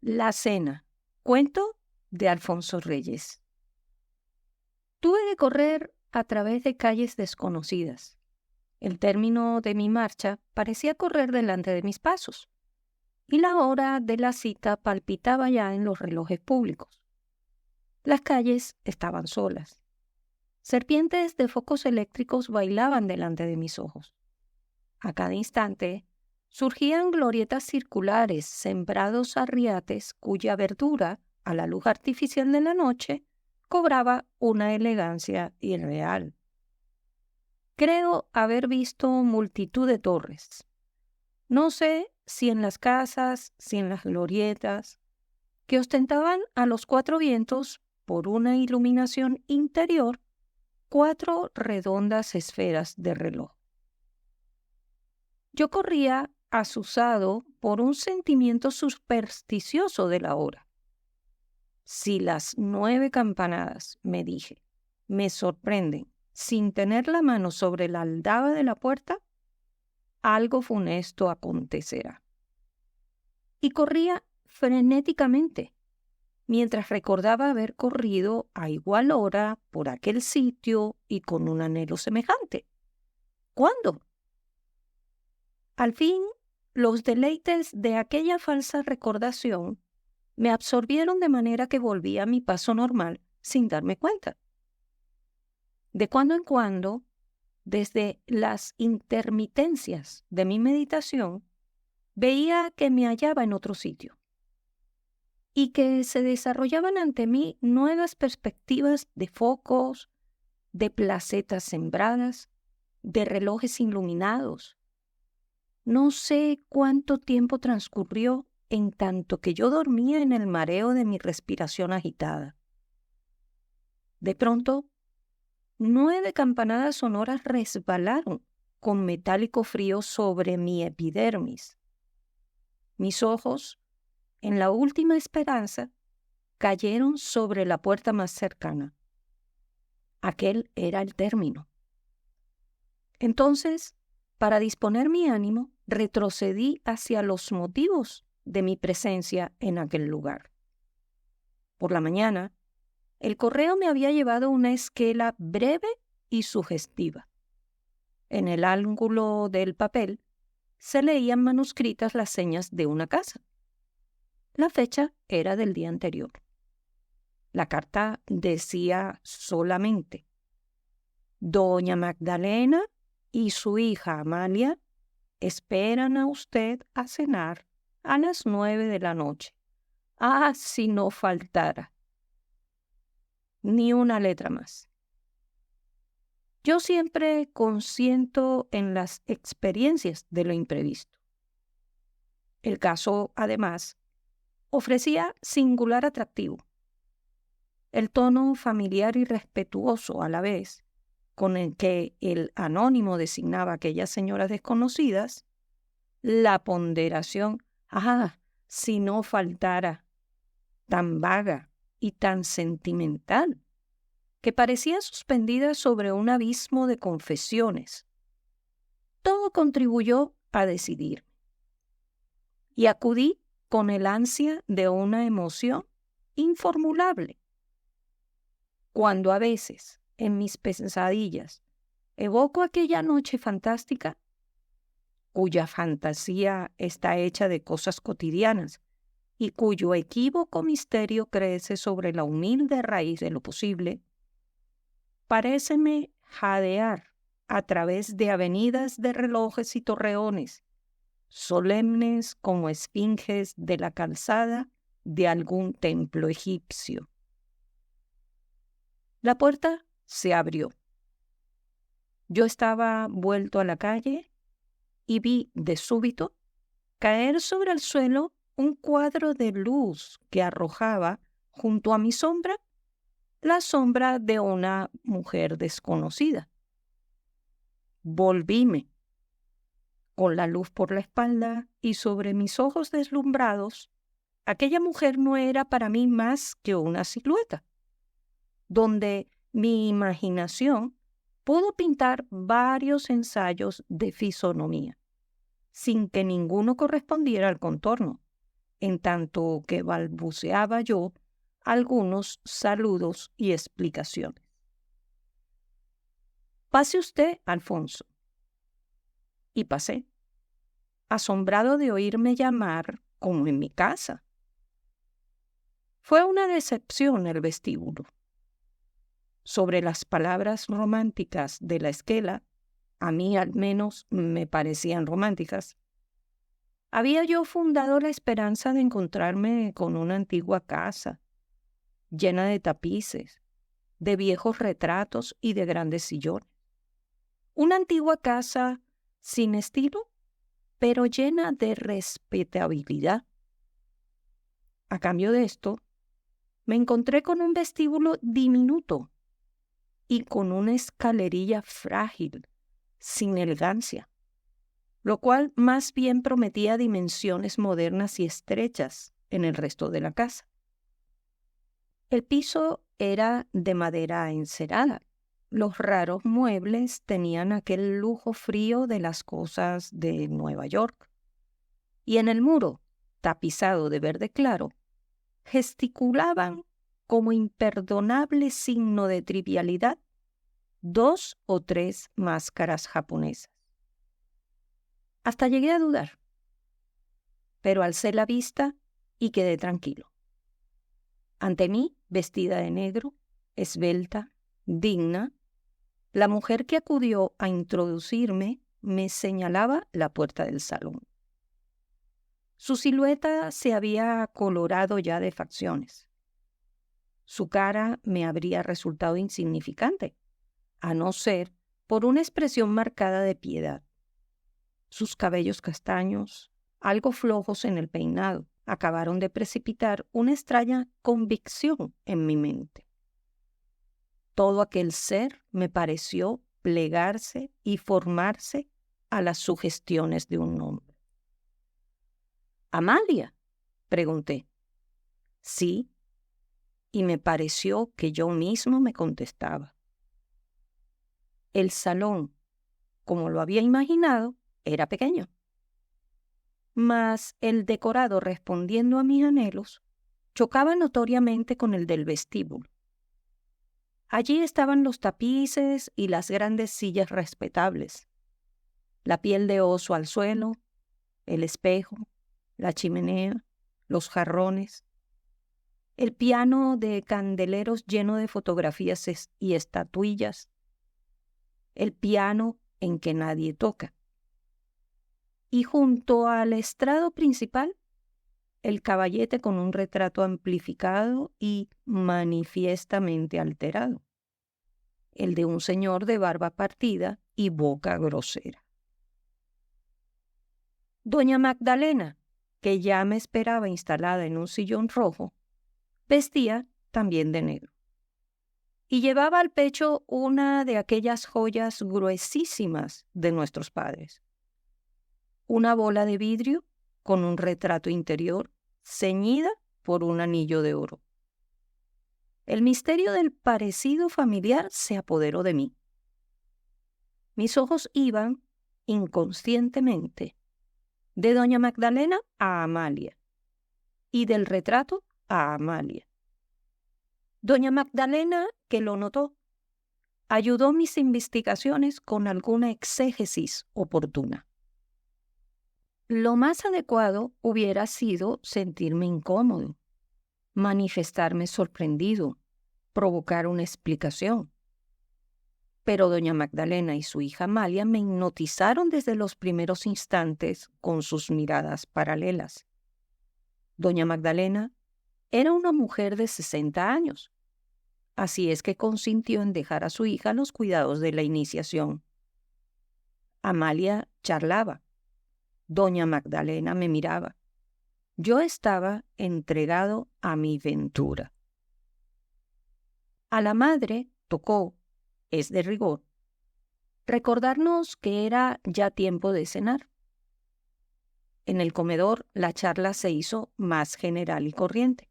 La cena. Cuento de Alfonso Reyes. Tuve que correr a través de calles desconocidas. El término de mi marcha parecía correr delante de mis pasos, y la hora de la cita palpitaba ya en los relojes públicos. Las calles estaban solas. Serpientes de focos eléctricos bailaban delante de mis ojos. A cada instante surgían glorietas circulares, sembrados arriates cuya verdura, a la luz artificial de la noche, cobraba una elegancia irreal. Creo haber visto multitud de torres. No sé si en las casas, si en las glorietas, que ostentaban a los cuatro vientos, por una iluminación interior, 4 redondas esferas de reloj. Yo corría azuzado por un sentimiento supersticioso de la hora. Si las 9 campanadas, me dije, me sorprenden sin tener la mano sobre la aldaba de la puerta, algo funesto acontecerá. Y corría frenéticamente, mientras recordaba haber corrido a igual hora por aquel sitio y con un anhelo semejante. ¿Cuándo? Al fin, los deleites de aquella falsa recordación me absorbieron de manera que volví a mi paso normal sin darme cuenta. De cuando en cuando, desde las intermitencias de mi meditación, veía que me hallaba en otro sitio y que se desarrollaban ante mí nuevas perspectivas de focos, de placetas sembradas, de relojes iluminados. No sé cuánto tiempo transcurrió en tanto que yo dormía en el mareo de mi respiración agitada. De pronto, 9 campanadas sonoras resbalaron con metálico frío sobre mi epidermis. Mis ojos, en la última esperanza, cayeron sobre la puerta más cercana. Aquel era el término. Entonces, para disponer mi ánimo, retrocedí hacia los motivos de mi presencia en aquel lugar. Por la mañana, el correo me había llevado una esquela breve y sugestiva. En el ángulo del papel se leían manuscritas las señas de una casa. La fecha era del día anterior. La carta decía solamente: Doña Magdalena y su hija Amalia esperan a usted a cenar a las 9 de la noche. Ah, si no faltara. Ni una letra más. Yo siempre consiento en las experiencias de lo imprevisto. El caso, además, ofrecía singular atractivo. El tono familiar y respetuoso a la vez, con el que el anónimo designaba a aquellas señoras desconocidas, la ponderación, si no faltara, tan vaga y tan sentimental, que parecía suspendida sobre un abismo de confesiones. Todo contribuyó a decidir. Y acudí con el ansia de una emoción informulable. Cuando a veces, en mis pesadillas, evoco aquella noche fantástica, cuya fantasía está hecha de cosas cotidianas y cuyo equívoco misterio crece sobre la humilde raíz de lo posible, paréceme jadear a través de avenidas de relojes y torreones, solemnes como esfinges de la calzada de algún templo egipcio. La puerta se abrió. Yo estaba vuelto a la calle y vi de súbito caer sobre el suelo un cuadro de luz que arrojaba junto a mi sombra la sombra de una mujer desconocida. Volvíme. Con la luz por la espalda y sobre mis ojos deslumbrados, aquella mujer no era para mí más que una silueta, donde mi imaginación pudo pintar varios ensayos de fisonomía, sin que ninguno correspondiera al contorno, en tanto que balbuceaba yo algunos saludos y explicaciones. «Pase usted, Alfonso». Y pasé, asombrado de oírme llamar como en mi casa. Fue una decepción el vestíbulo. Sobre las palabras románticas de la esquela, a mí al menos me parecían románticas, había yo fundado la esperanza de encontrarme con una antigua casa, llena de tapices, de viejos retratos y de grandes sillones. Una antigua casa sin estilo, pero llena de respetabilidad. A cambio de esto, me encontré con un vestíbulo diminuto y con una escalerilla frágil, sin elegancia, lo cual más bien prometía dimensiones modernas y estrechas en el resto de la casa. El piso era de madera encerada. Los raros muebles tenían aquel lujo frío de las cosas de Nueva York. Y en el muro, tapizado de verde claro, gesticulaban como imperdonable signo de trivialidad 2 o 3 máscaras japonesas. Hasta llegué a dudar, pero alcé la vista y quedé tranquilo. Ante mí, vestida de negro, esbelta, digna, la mujer que acudió a introducirme me señalaba la puerta del salón. Su silueta se había colorado ya de facciones. Su cara me habría resultado insignificante, a no ser por una expresión marcada de piedad. Sus cabellos castaños, algo flojos en el peinado, acabaron de precipitar una extraña convicción en mi mente. Todo aquel ser me pareció plegarse y formarse a las sugestiones de un nombre. «¿Amalia?», pregunté. «Sí», y me pareció que yo mismo me contestaba. El salón, como lo había imaginado, era pequeño. Mas el decorado, respondiendo a mis anhelos, chocaba notoriamente con el del vestíbulo. Allí estaban los tapices y las grandes sillas respetables, la piel de oso al suelo, el espejo, la chimenea, los jarrones, el piano de candeleros lleno de fotografías y estatuillas, el piano en que nadie toca. Y junto al estrado principal, el caballete con un retrato amplificado y manifiestamente alterado, el de un señor de barba partida y boca grosera. Doña Magdalena, que ya me esperaba instalada en un sillón rojo, vestía también de negro, y llevaba al pecho una de aquellas joyas gruesísimas de nuestros padres. Una bola de vidrio con un retrato interior ceñida por un anillo de oro. El misterio del parecido familiar se apoderó de mí. Mis ojos iban, inconscientemente, de doña Magdalena a Amalia y del retrato a Amalia. Doña Magdalena, que lo notó, ayudó mis investigaciones con alguna exégesis oportuna. Lo más adecuado hubiera sido sentirme incómodo, manifestarme sorprendido, provocar una explicación. Pero doña Magdalena y su hija Amalia me hipnotizaron desde los primeros instantes con sus miradas paralelas. Doña Magdalena era una mujer de 60 años, así es que consintió en dejar a su hija los cuidados de la iniciación. Amalia charlaba. Doña Magdalena me miraba. Yo estaba entregado a mi ventura. A la madre tocó, es de rigor, recordarnos que era ya tiempo de cenar. En el comedor la charla se hizo más general y corriente.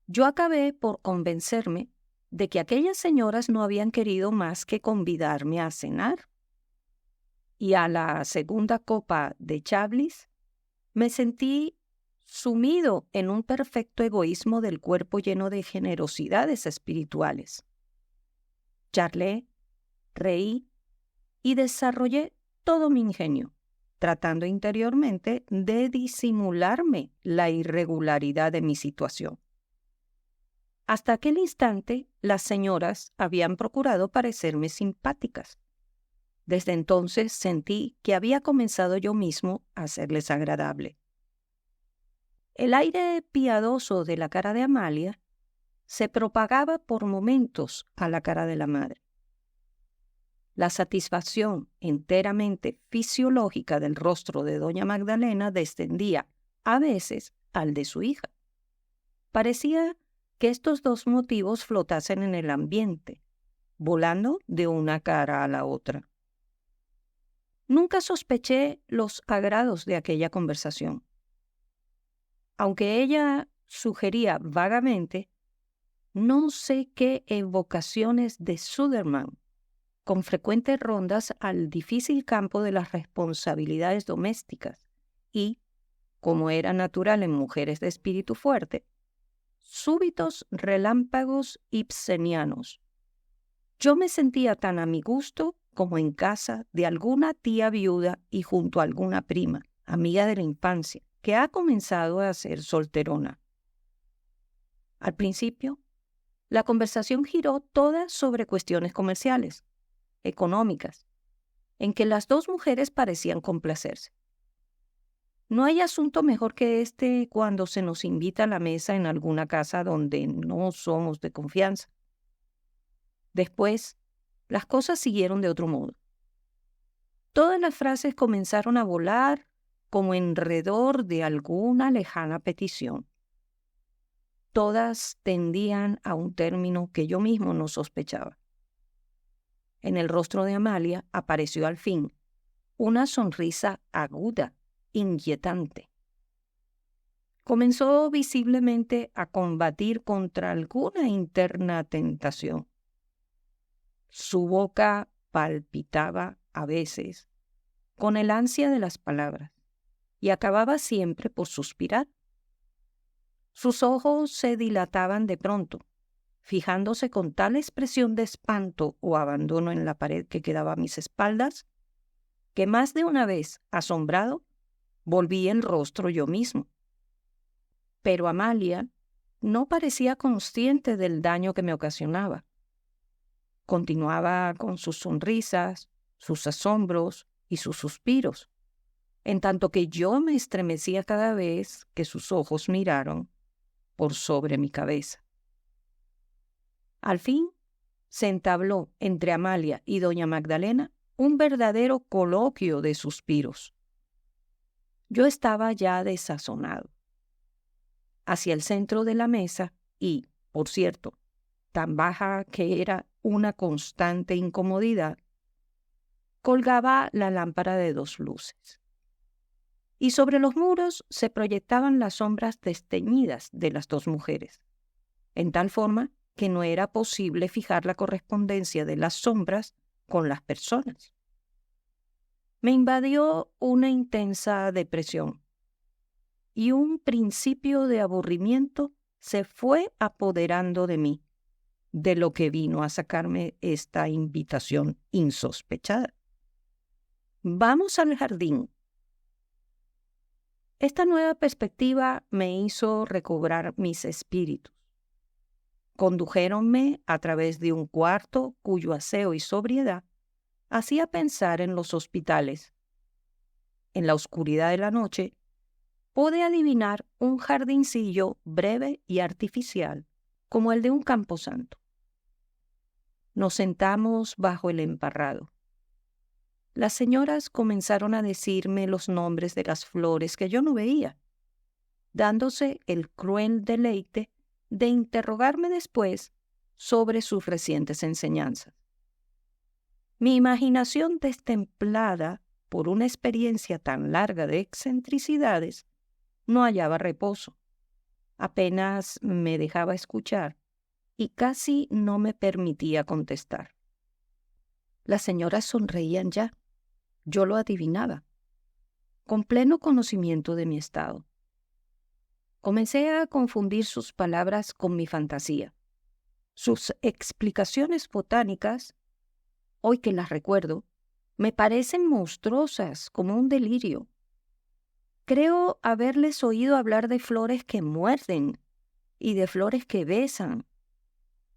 Yo acabé por convencerme de que aquellas señoras no habían querido más que convidarme a cenar. Y a la segunda copa de Chablis me sentí sumido en un perfecto egoísmo del cuerpo lleno de generosidades espirituales. Charlé, reí y desarrollé todo mi ingenio, tratando interiormente de disimularme la irregularidad de mi situación. Hasta aquel instante, las señoras habían procurado parecerme simpáticas. Desde entonces sentí que había comenzado yo mismo a serles agradable. El aire piadoso de la cara de Amalia se propagaba por momentos a la cara de la madre. La satisfacción enteramente fisiológica del rostro de doña Magdalena descendía a veces al de su hija. Parecía que estos dos motivos flotasen en el ambiente, volando de una cara a la otra. Nunca sospeché los agrados de aquella conversación. Aunque ella sugería vagamente, no sé qué evocaciones de Sudermann, con frecuentes rondas al difícil campo de las responsabilidades domésticas y, como era natural en mujeres de espíritu fuerte, súbitos relámpagos ibsenianos. Yo me sentía tan a mi gusto como en casa de alguna tía viuda y junto a alguna prima, amiga de la infancia, que ha comenzado a ser solterona. Al principio, la conversación giró toda sobre cuestiones comerciales, económicas, en que las dos mujeres parecían complacerse. No hay asunto mejor que este cuando se nos invita a la mesa en alguna casa donde no somos de confianza. Después, las cosas siguieron de otro modo. Todas las frases comenzaron a volar como enredor de alguna lejana petición. Todas tendían a un término que yo mismo no sospechaba. En el rostro de Amalia apareció al fin una sonrisa aguda, inquietante. Comenzó visiblemente a combatir contra alguna interna tentación. Su boca palpitaba a veces con el ansia de las palabras y acababa siempre por suspirar. Sus ojos se dilataban de pronto, fijándose con tal expresión de espanto o abandono en la pared que quedaba a mis espaldas, que más de una vez, asombrado, volví el rostro yo mismo. Pero Amalia no parecía consciente del daño que me ocasionaba. Continuaba con sus sonrisas, sus asombros y sus suspiros, en tanto que yo me estremecía cada vez que sus ojos miraron por sobre mi cabeza. Al fin, se entabló entre Amalia y doña Magdalena un verdadero coloquio de suspiros. Yo estaba ya desazonado. Hacia el centro de la mesa y, por cierto, tan baja que era una constante incomodidad, colgaba la lámpara de 2 luces. Y sobre los muros se proyectaban las sombras desteñidas de las 2 mujeres, en tal forma que no era posible fijar la correspondencia de las sombras con las personas. Me invadió una intensa depresión y un principio de aburrimiento se fue apoderando de mí, de lo que vino a sacarme esta invitación insospechada. Vamos al jardín. Esta nueva perspectiva me hizo recobrar mis espíritus. Condujéronme a través de un cuarto cuyo aseo y sobriedad hacía pensar en los hospitales. En la oscuridad de la noche pude adivinar un jardincillo breve y artificial, como el de un camposanto. Nos sentamos bajo el emparrado. Las señoras comenzaron a decirme los nombres de las flores que yo no veía, dándose el cruel deleite de interrogarme después sobre sus recientes enseñanzas. Mi imaginación destemplada por una experiencia tan larga de excentricidades no hallaba reposo. Apenas me dejaba escuchar y casi no me permitía contestar. Las señoras sonreían ya. Yo lo adivinaba, con pleno conocimiento de mi estado. Comencé a confundir sus palabras con mi fantasía. Sus explicaciones botánicas, hoy que las recuerdo, me parecen monstruosas, como un delirio. Creo haberles oído hablar de flores que muerden y de flores que besan,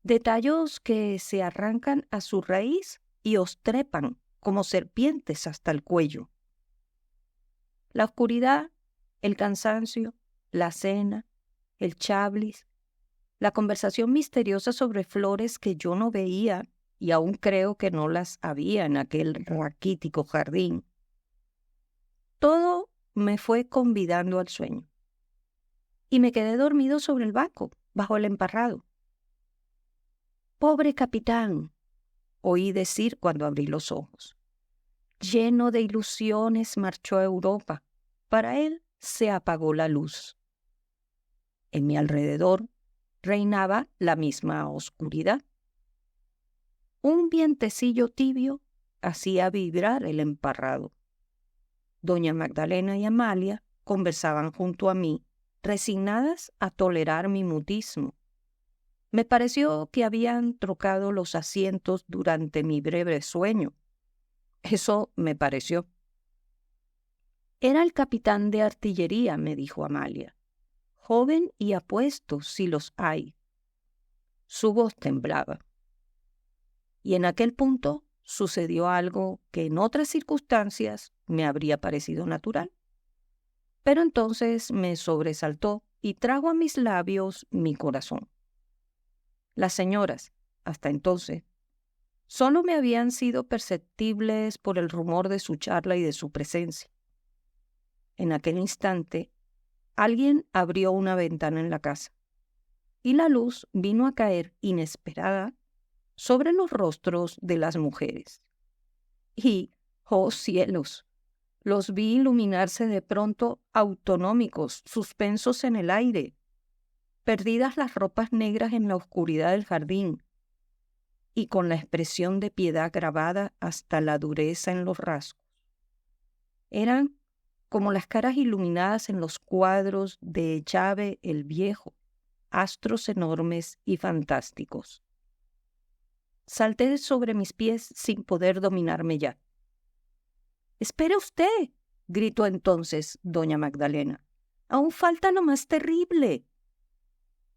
de tallos que se arrancan a su raíz y os trepan como serpientes hasta el cuello. La oscuridad, el cansancio, la cena, el chablis, la conversación misteriosa sobre flores que yo no veía y aún creo que no las había en aquel raquítico jardín. Todo me fue convidando al sueño y me quedé dormido sobre el banco, bajo el emparrado. «Pobre capitán», oí decir cuando abrí los ojos. Lleno de ilusiones marchó a Europa. Para él se apagó la luz. En mi alrededor reinaba la misma oscuridad. Un vientecillo tibio hacía vibrar el emparrado. Doña Magdalena y Amalia conversaban junto a mí, resignadas a tolerar mi mutismo. Me pareció que habían trocado los asientos durante mi breve sueño. Eso me pareció. «Era el capitán de artillería», me dijo Amalia. «Joven y apuesto, si los hay». Su voz temblaba. Y en aquel punto sucedió algo que en otras circunstancias me habría parecido natural. Pero entonces me sobresaltó y trajo a mis labios mi corazón. Las señoras, hasta entonces, solo me habían sido perceptibles por el rumor de su charla y de su presencia. En aquel instante, alguien abrió una ventana en la casa y la luz vino a caer inesperada sobre los rostros de las mujeres. Y, ¡oh cielos!, los vi iluminarse de pronto autonómicos, suspensos en el aire, perdidas las ropas negras en la oscuridad del jardín, y con la expresión de piedad grabada hasta la dureza en los rasgos. Eran como las caras iluminadas en los cuadros de Echave el Viejo, astros enormes y fantásticos. Salté sobre mis pies sin poder dominarme ya. «¡Espere usted!», gritó entonces doña Magdalena. «Aún falta lo más terrible».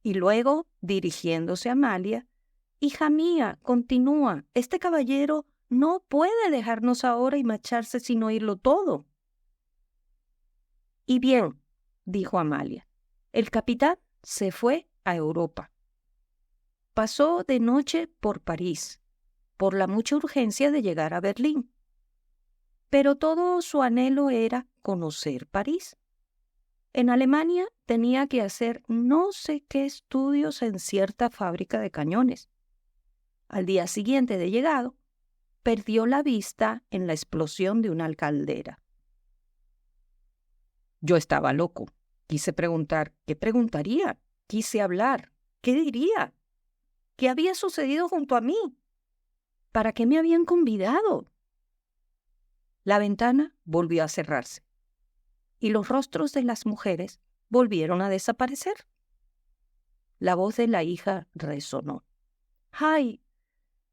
Y luego, dirigiéndose a Amalia: «Hija mía, continúa, este caballero no puede dejarnos ahora y marcharse sin oírlo todo». «Y bien», dijo Amalia, «el capitán se fue a Europa. Pasó de noche por París, por la mucha urgencia de llegar a Berlín. Pero todo su anhelo era conocer París. En Alemania tenía que hacer no sé qué estudios en cierta fábrica de cañones. Al día siguiente de llegado, perdió la vista en la explosión de una caldera. Yo estaba loco. Quise preguntar, ¿qué preguntaría? Quise hablar, ¿qué diría? ¿Qué había sucedido junto a mí? ¿Para qué me habían convidado? La ventana volvió a cerrarse y los rostros de las mujeres volvieron a desaparecer. La voz de la hija resonó. ¡Ay!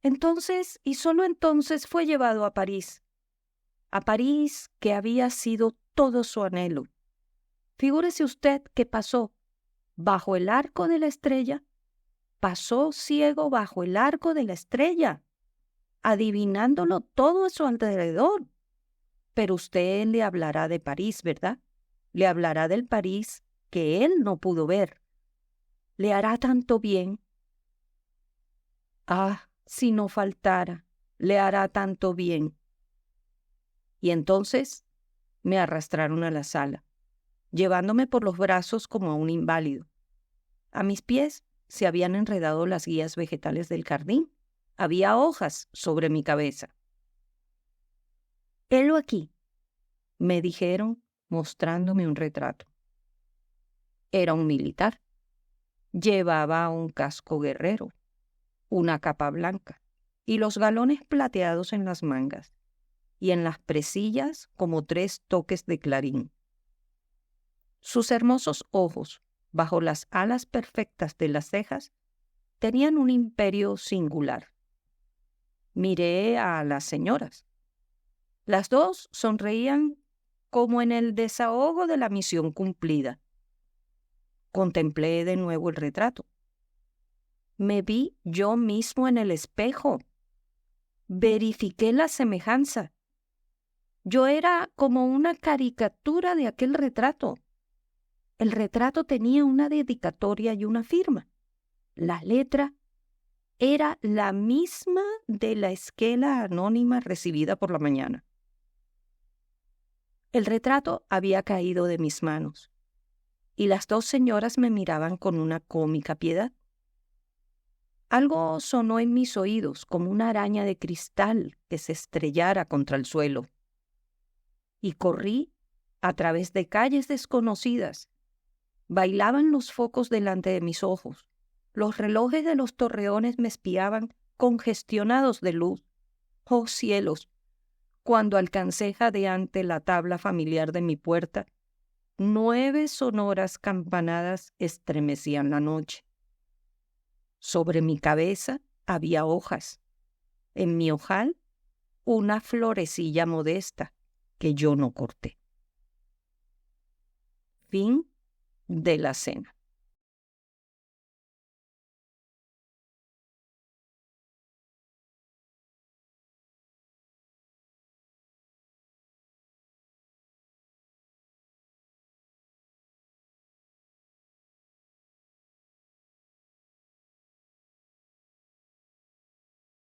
Entonces, y solo entonces, fue llevado a París que había sido todo su anhelo. Figúrese usted que pasó bajo el arco de la estrella, pasó ciego bajo el arco de la estrella, adivinándolo todo a su alrededor. Pero usted le hablará de París, ¿verdad? Le hablará del París que él no pudo ver. Le hará tanto bien. Ah, si no faltara, le hará tanto bien. Y entonces me arrastraron a la sala, llevándome por los brazos como a un inválido. A mis pies se habían enredado las guías vegetales del jardín. Había hojas sobre mi cabeza. «Helo aquí», me dijeron, mostrándome un retrato. Era un militar. Llevaba un casco guerrero, una capa blanca y los galones plateados en las mangas, y en las presillas como 3 toques de clarín. Sus hermosos ojos, bajo las alas perfectas de las cejas, tenían un imperio singular. Miré a las señoras. Las dos sonreían como en el desahogo de la misión cumplida. Contemplé de nuevo el retrato. Me vi yo mismo en el espejo. Verifiqué la semejanza. Yo era como una caricatura de aquel retrato. El retrato tenía una dedicatoria y una firma. La letra era la misma de la esquela anónima recibida por la mañana. El retrato había caído de mis manos, y las dos señoras me miraban con una cómica piedad. Algo sonó en mis oídos como una araña de cristal que se estrellara contra el suelo. Y corrí a través de calles desconocidas. Bailaban los focos delante de mis ojos. Los relojes de los torreones me espiaban congestionados de luz. ¡Oh cielos! Cuando alcancé jadeante la tabla familiar de mi puerta, 9 sonoras campanadas estremecían la noche. Sobre mi cabeza había hojas. En mi ojal, una florecilla modesta que yo no corté. Fin de la cena.